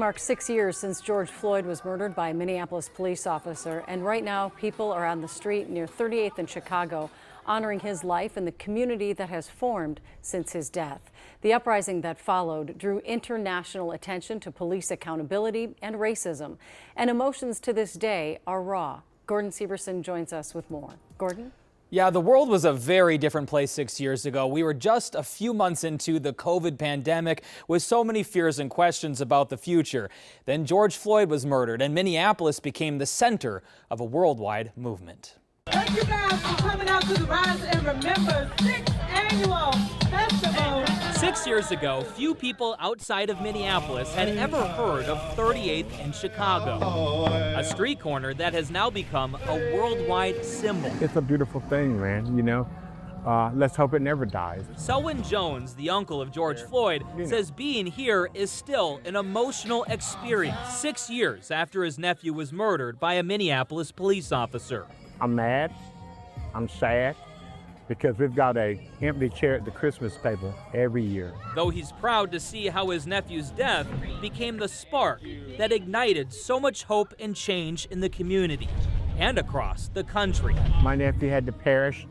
Marks 6 years since George Floyd was murdered by a Minneapolis police officer, and right now people are on the street near 38th and Chicago honoring his life and the community that has formed since his death. The uprising that followed drew international attention to police accountability and racism, and emotions to this day are raw. Gordon Severson joins us with more. Gordon? Yeah, the world was a very different place 6 years ago. We were just a few months into the COVID pandemic with so many fears and questions about the future. Then George Floyd was murdered and Minneapolis became the center of a worldwide movement. Thank you guys for coming out to the Rise and Remember 6th Annual Festival. 6 years ago, few people outside of Minneapolis had ever heard of 38th and Chicago, a street corner that has now become a worldwide symbol. It's a beautiful thing, man, you know. Let's hope it never dies. Selwyn Jones, the uncle of George Floyd, says being here is still an emotional experience 6 years after his nephew was murdered by a Minneapolis police officer. I'm mad, I'm sad, because we've got an empty chair at the Christmas table every year. Though he's proud to see how his nephew's death became the spark that ignited so much hope and change in the community and across the country. My nephew had to perish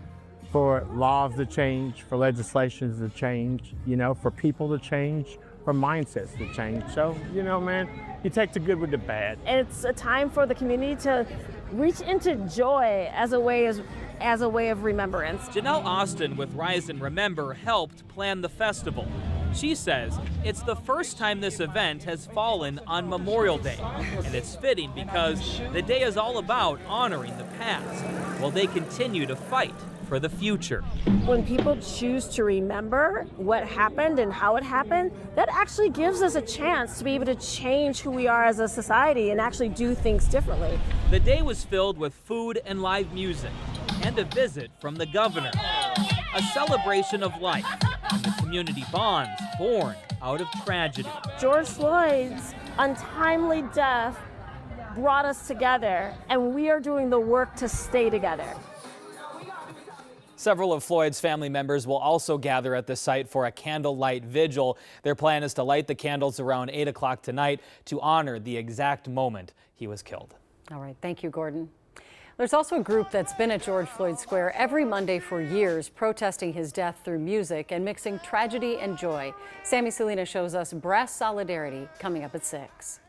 for laws to change, for legislations to change, you know, for people to change, for mindsets to change. So, you know, man, you take the good with the bad. It's a time for the community to reach into joy as a way of remembrance. Janelle Austin with Rise and Remember helped plan the festival. She says it's the first time this event has fallen on Memorial Day, and it's fitting because the day is all about honoring the past while they continue to fight for the future. When people choose to remember what happened and how it happened, that actually gives us a chance to be able to change who we are as a society and actually do things differently. The day was filled with food and live music and a visit from the governor. A celebration of life and the community bonds born out of tragedy. George Floyd's untimely death brought us together, and we are doing the work to stay together. Several of Floyd's family members will also gather at the site for a candlelight vigil. Their plan is to light the candles around 8 o'clock tonight to honor the exact moment he was killed. All right, thank you, Gordon. There's also a group that's been at George Floyd Square every Monday for years, protesting his death through music and mixing tragedy and joy. Sammy Selena shows us brass solidarity coming up at 6.